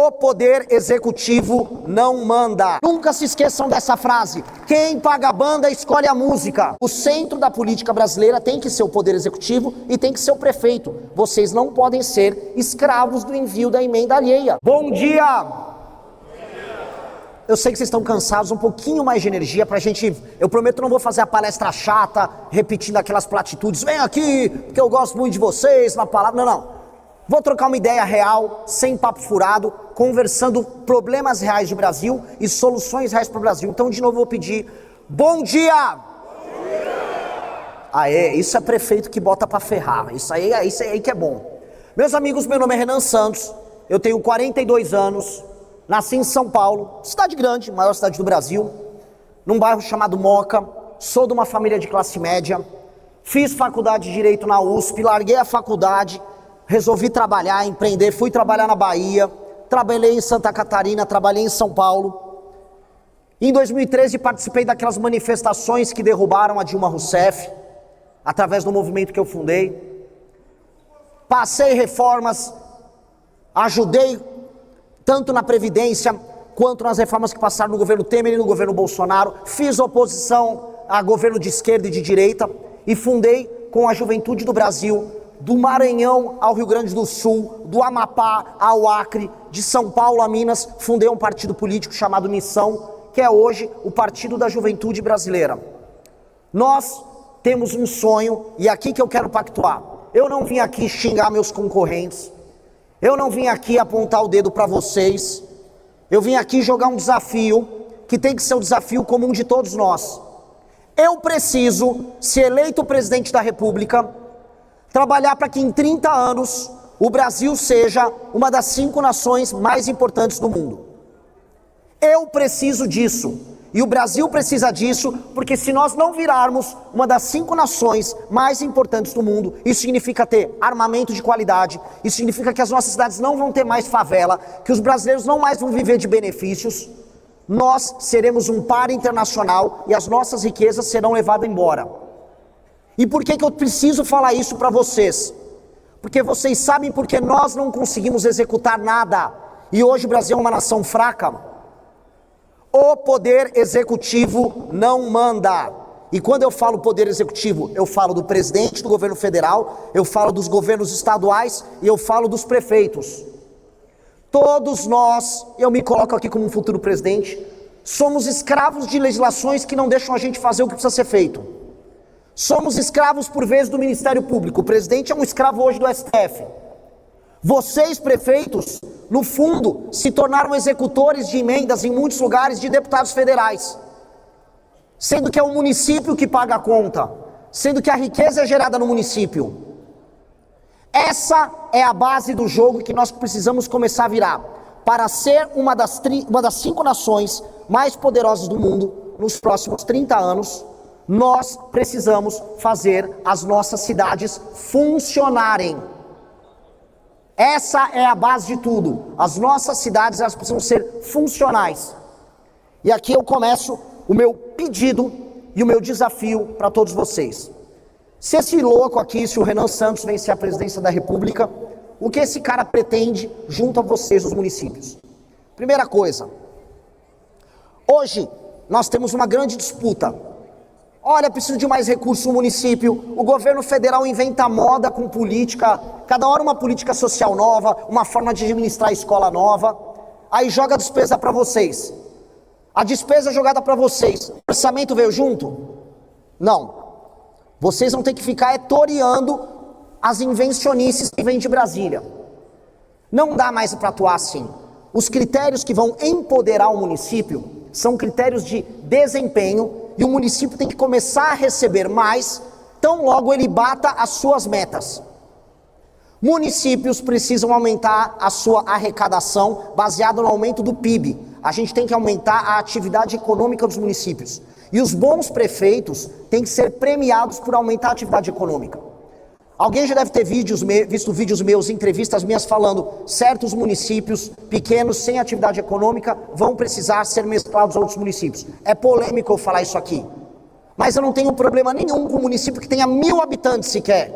O poder executivo não manda. Nunca se esqueçam dessa frase. Quem paga a banda escolhe a música. O centro da política brasileira tem que ser o poder executivo e tem que ser o prefeito. Vocês não podem ser escravos do envio da emenda alheia. Bom dia! Eu sei que vocês estão cansados, um pouquinho mais de energia pra gente... Eu prometo não vou fazer a palestra chata, repetindo aquelas platitudes. Vem aqui, porque eu gosto muito de vocês, na palavra... Não. Vou trocar uma ideia real, sem papo furado, conversando problemas reais do Brasil e soluções reais para o Brasil. Então, de novo, vou pedir, bom dia! Bom dia! Aê, isso é prefeito que bota para ferrar, isso aí que é bom. Meus amigos, meu nome é Renan Santos, eu tenho 42 anos, nasci em São Paulo, cidade grande, maior cidade do Brasil, num bairro chamado Moca, sou de uma família de classe média, fiz faculdade de Direito na USP, larguei a faculdade, resolvi trabalhar, empreender, fui trabalhar na Bahia, trabalhei em Santa Catarina, trabalhei em São Paulo. Em 2013 participei daquelas manifestações que derrubaram a Dilma Rousseff, através do movimento que eu fundei. Passei reformas, ajudei tanto na Previdência, quanto nas reformas que passaram no governo Temer e no governo Bolsonaro. Fiz oposição a governo de esquerda e de direita e fundei com a juventude do Brasil, do Maranhão ao Rio Grande do Sul, do Amapá ao Acre, de São Paulo a Minas, fundei um partido político chamado Missão, que é hoje o Partido da Juventude Brasileira. Nós temos um sonho, e é aqui que eu quero pactuar. Eu não vim aqui xingar meus concorrentes, eu não vim aqui apontar o dedo para vocês, eu vim aqui jogar um desafio, que tem que ser um desafio comum de todos nós. Eu preciso, se eleito presidente da República, trabalhar para que em 30 anos o Brasil seja uma das 5 nações mais importantes do mundo. Eu preciso disso. E o Brasil precisa disso, porque se nós não virarmos uma das 5 nações mais importantes do mundo, isso significa ter armamento de qualidade, isso significa que as nossas cidades não vão ter mais favela, que os brasileiros não mais vão viver de benefícios, nós seremos um par internacional e as nossas riquezas serão levadas embora. E por que eu preciso falar isso para vocês? Porque vocês sabem por que nós não conseguimos executar nada e hoje o Brasil é uma nação fraca? O poder executivo não manda. E quando eu falo poder executivo, eu falo do presidente do governo federal, eu falo dos governos estaduais e eu falo dos prefeitos. Todos nós, eu me coloco aqui como um futuro presidente, somos escravos de legislações que não deixam a gente fazer o que precisa ser feito. Somos escravos por vezes do Ministério Público. O presidente é um escravo hoje do STF. Vocês, prefeitos, no fundo, se tornaram executores de emendas em muitos lugares de deputados federais. Sendo que é o município que paga a conta. Sendo que a riqueza é gerada no município. Essa é a base do jogo que nós precisamos começar a virar. Para ser uma das 5 nações mais poderosas do mundo nos próximos 30 anos, nós precisamos fazer as nossas cidades funcionarem. Essa é a base de tudo. As nossas cidades, elas precisam ser funcionais. E aqui eu começo o meu pedido e o meu desafio para todos vocês. Se esse louco aqui, se o Renan Santos vencer a presidência da República, o que esse cara pretende junto a vocês, os municípios? Primeira coisa, hoje nós temos uma grande disputa. Olha, preciso de mais recursos no município, o governo federal inventa moda com política, cada hora uma política social nova, uma forma de administrar a escola nova, aí joga a despesa para vocês. A despesa jogada para vocês, o orçamento veio junto? Não. Vocês vão ter que ficar toreando as invencionices que vêm de Brasília. Não dá mais para atuar assim. Os critérios que vão empoderar o município são critérios de desempenho, e o município tem que começar a receber mais, tão logo ele bata as suas metas. Municípios precisam aumentar a sua arrecadação baseado no aumento do PIB. A gente tem que aumentar a atividade econômica dos municípios. E os bons prefeitos têm que ser premiados por aumentar a atividade econômica. Alguém já deve ter visto vídeos meus, entrevistas minhas falando certos municípios pequenos sem atividade econômica vão precisar ser mesclados a outros municípios. É polêmico eu falar isso aqui, mas eu não tenho problema nenhum com um município que tenha 1000 habitantes sequer,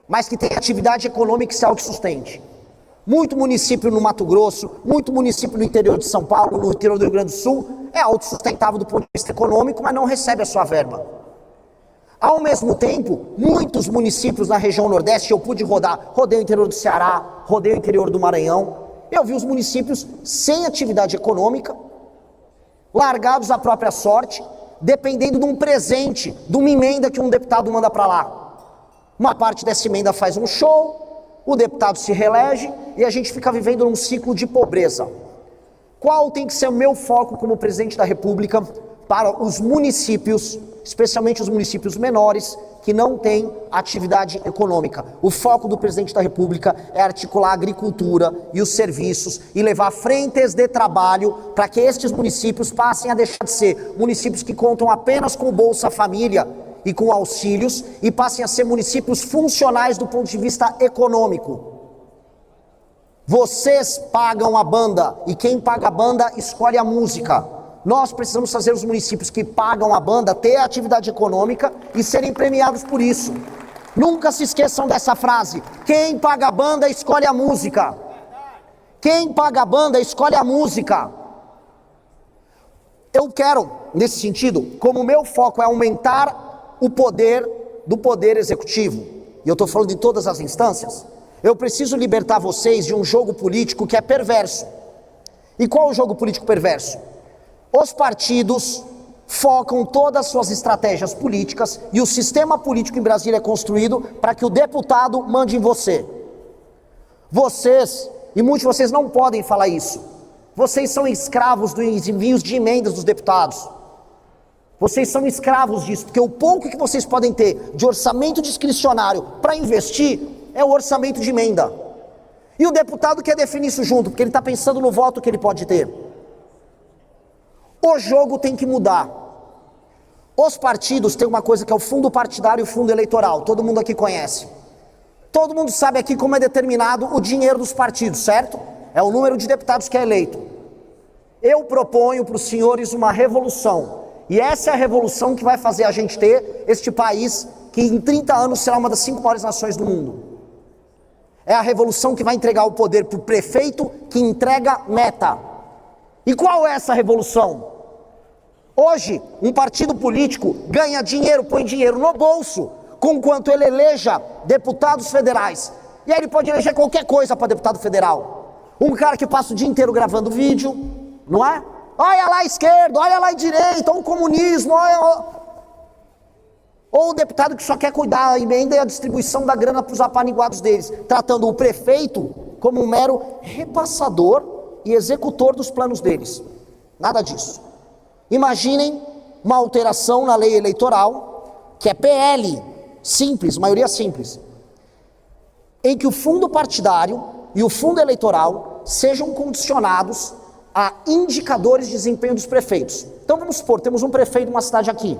mas que tenha atividade econômica e se autossustente. muito município no Mato Grosso, muito município no interior de São Paulo, no interior do Rio Grande do Sul, é autossustentável do ponto de vista econômico, mas não recebe a sua verba. Ao mesmo tempo, muitos municípios na região Nordeste, eu pude rodei o interior do Ceará, rodei o interior do Maranhão, eu vi os municípios sem atividade econômica, largados à própria sorte, dependendo de um presente, de uma emenda que um deputado manda para lá. Uma parte dessa emenda faz um show, o deputado se reelege e a gente fica vivendo num ciclo de pobreza. Qual tem que ser o meu foco como presidente da República para os municípios, especialmente os municípios menores, que não têm atividade econômica? O foco do presidente da República é articular a agricultura e os serviços e levar frentes de trabalho para que estes municípios passem a deixar de ser municípios que contam apenas com o Bolsa Família e com auxílios e passem a ser municípios funcionais do ponto de vista econômico. Vocês pagam a banda e quem paga a banda escolhe a música. Nós precisamos fazer os municípios que pagam a banda ter atividade econômica e serem premiados por isso. Nunca se esqueçam dessa frase: quem paga a banda escolhe a música. Quem paga a banda escolhe a música. Eu quero, nesse sentido, como o meu foco é aumentar o poder do poder executivo, e eu estou falando em todas as instâncias, eu preciso libertar vocês de um jogo político que é perverso. E qual é o jogo político perverso? Os partidos focam todas as suas estratégias políticas e o sistema político em Brasília é construído para que o deputado mande em você. Vocês, e muitos de vocês não podem falar isso, vocês são escravos dos envios de emendas dos deputados. Vocês são escravos disso, porque o pouco que vocês podem ter de orçamento discricionário para investir é o orçamento de emenda. E o deputado quer definir isso junto, porque ele está pensando no voto que ele pode ter. O jogo tem que mudar. Os partidos têm uma coisa que é o fundo partidário e o fundo eleitoral, todo mundo aqui conhece. Todo mundo sabe aqui como é determinado o dinheiro dos partidos, certo? É o número de deputados que é eleito. Eu proponho para os senhores uma revolução, e essa é a revolução que vai fazer a gente ter este país que em 30 anos será uma das 5 maiores nações do mundo. É a revolução que vai entregar o poder para o prefeito que entrega meta. E qual é essa revolução? Hoje, um partido político ganha dinheiro, põe dinheiro no bolso, conquanto ele eleja deputados federais. E aí ele pode eleger qualquer coisa para deputado federal. Um cara que passa o dia inteiro gravando vídeo, não é? Olha lá a esquerda, olha lá a direita, olha o comunismo, olha... Ou o deputado que só quer cuidar da emenda e a distribuição da grana para os apaniguados deles, tratando o prefeito como um mero repassador e executor dos planos deles. Nada disso. Imaginem uma alteração na lei eleitoral, que é PL, simples, maioria simples, em que o fundo partidário e o fundo eleitoral sejam condicionados a indicadores de desempenho dos prefeitos. Então vamos supor, temos um prefeito de uma cidade aqui,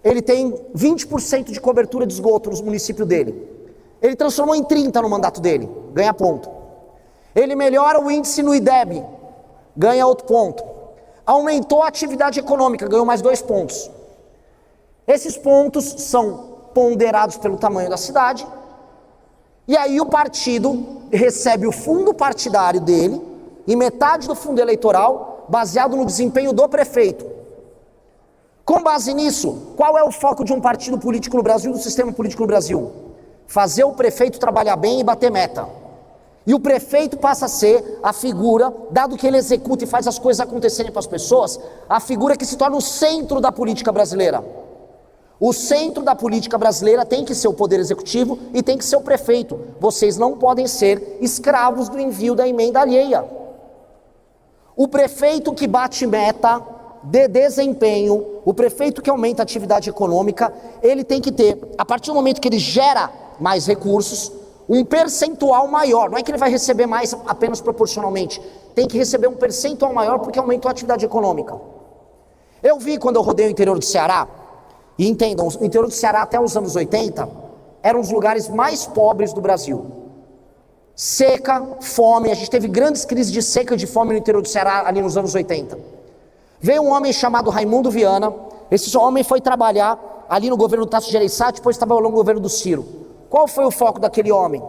ele tem 20% de cobertura de esgoto no município dele, ele transformou em 30% no mandato dele, ganha ponto. Ele melhora o índice no IDEB, ganha outro ponto. Aumentou a atividade econômica, ganhou mais 2 pontos. Esses pontos são ponderados pelo tamanho da cidade, e aí o partido recebe o fundo partidário dele e metade do fundo eleitoral baseado no desempenho do prefeito. Com base nisso, qual é o foco de um partido político no Brasil, do sistema político no Brasil? Fazer o prefeito trabalhar bem e bater meta. E o prefeito passa a ser a figura, dado que ele executa e faz as coisas acontecerem para as pessoas, a figura que se torna o centro da política brasileira. O centro da política brasileira tem que ser o poder executivo e tem que ser o prefeito. Vocês não podem ser escravos do envio da emenda alheia. O prefeito que bate meta de desempenho, o prefeito que aumenta a atividade econômica, ele tem que ter, a partir do momento que ele gera mais recursos, um percentual maior. Não é que ele vai receber mais apenas proporcionalmente, tem que receber um percentual maior porque aumentou a atividade econômica. Eu vi quando eu rodei o interior do Ceará, e entendam, o interior do Ceará até os anos 80 eram os lugares mais pobres do Brasil. Seca, fome, a gente teve grandes crises de seca e de fome no interior do Ceará ali nos anos 80. Veio um homem chamado Raimundo Viana, esse homem foi trabalhar ali no governo do Tasso Gereissati, depois trabalhou no governo do Ciro. Qual foi o foco daquele homem?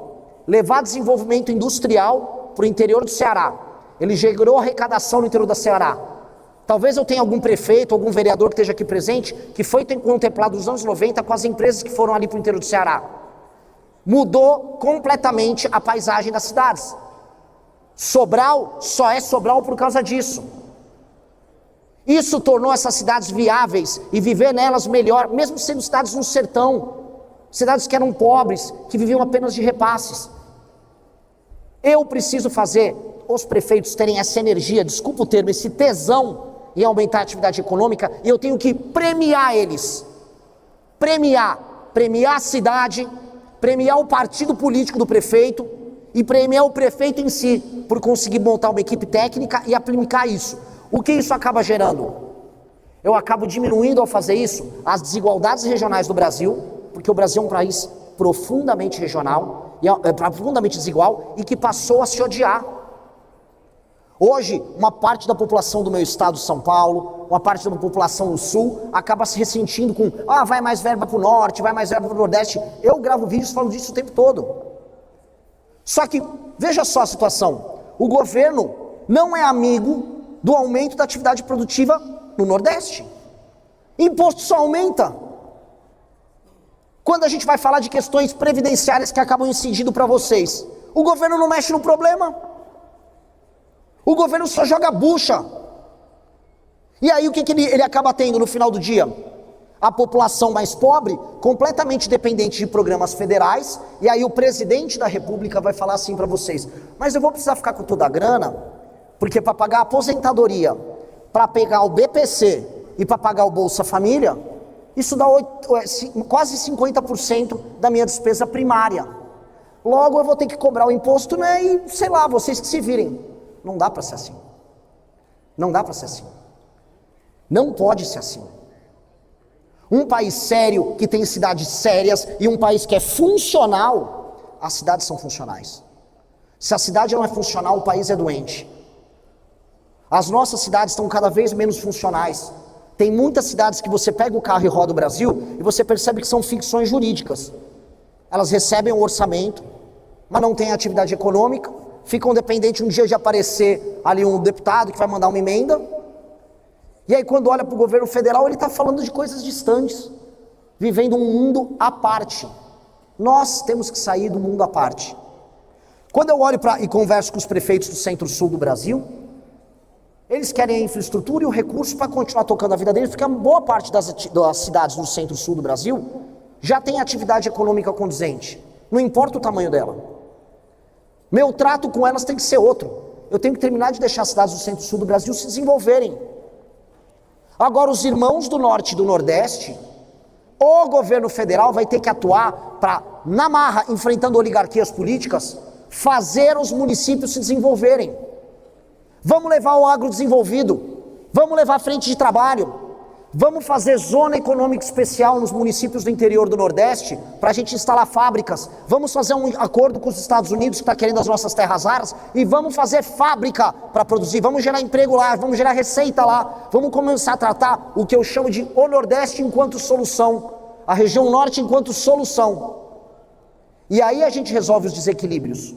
Levar desenvolvimento industrial para o interior do Ceará. Ele gerou arrecadação no interior do Ceará. Talvez eu tenha algum prefeito, algum vereador que esteja aqui presente, que foi contemplado nos anos 90 com as empresas que foram ali para o interior do Ceará. Mudou completamente a paisagem das cidades. Sobral só é Sobral por causa disso. Isso tornou essas cidades viáveis e viver nelas melhor, mesmo sendo cidades no sertão, cidades que eram pobres, que viviam apenas de repasses. Eu preciso fazer os prefeitos terem essa energia, desculpa o termo, esse tesão em aumentar a atividade econômica, e eu tenho que premiar eles. Premiar a cidade, premiar o partido político do prefeito e premiar o prefeito em si, por conseguir montar uma equipe técnica e aplicar isso. O que isso acaba gerando? Eu acabo diminuindo ao fazer isso as desigualdades regionais do Brasil, porque o Brasil é um país profundamente regional, profundamente desigual e que passou a se odiar. Hoje, uma parte da população do meu estado, São Paulo, uma parte da população do Sul, acaba se ressentindo com, vai mais verba para o Norte, vai mais verba para o Nordeste. Eu gravo vídeos falando disso o tempo todo. Só que, veja só a situação, o governo não é amigo do aumento da atividade produtiva no Nordeste. Imposto só aumenta. Quando a gente vai falar de questões previdenciárias que acabam incidindo para vocês, o governo não mexe no problema. O governo só joga bucha. E aí o que ele acaba tendo no final do dia? A população mais pobre, completamente dependente de programas federais, e aí o presidente da República vai falar assim para vocês, mas eu vou precisar ficar com toda a grana, porque para pagar a aposentadoria, para pegar o BPC e para pagar o Bolsa Família, isso dá quase 50% da minha despesa primária. Logo eu vou ter que cobrar o imposto, né? E sei lá, vocês que se virem. Não dá para ser assim. Não dá para ser assim. Não pode ser assim. Um país sério, que tem cidades sérias, e um país que é funcional, as cidades são funcionais. Se a cidade não é funcional, o país é doente. As nossas cidades estão cada vez menos funcionais. Tem muitas cidades que você pega o carro e roda o Brasil, e você percebe que são ficções jurídicas. Elas recebem um orçamento, mas não têm atividade econômica, ficam dependentes um dia de aparecer ali um deputado que vai mandar uma emenda, e aí quando olha para o governo federal ele está falando de coisas distantes, vivendo um mundo à parte. Nós temos que sair do mundo à parte. Quando eu olho e converso com os prefeitos do centro-sul do Brasil, eles querem a infraestrutura e o recurso para continuar tocando a vida deles, porque a boa parte das cidades do centro-sul do Brasil já tem atividade econômica condizente, não importa o tamanho dela. Meu trato com elas tem que ser outro. Eu tenho que terminar de deixar as cidades do centro-sul do Brasil se desenvolverem. Agora, os irmãos do norte e do nordeste, o governo federal vai ter que atuar para, na marra, enfrentando oligarquias políticas, fazer os municípios se desenvolverem. Vamos levar o agrodesenvolvido, vamos levar frente de trabalho, vamos fazer zona econômica especial nos municípios do interior do Nordeste, para a gente instalar fábricas, vamos fazer um acordo com os Estados Unidos que está querendo as nossas terras raras, e vamos fazer fábrica para produzir, vamos gerar emprego lá, vamos gerar receita lá, vamos começar a tratar o que eu chamo de o Nordeste enquanto solução, a região Norte enquanto solução. E aí a gente resolve os desequilíbrios.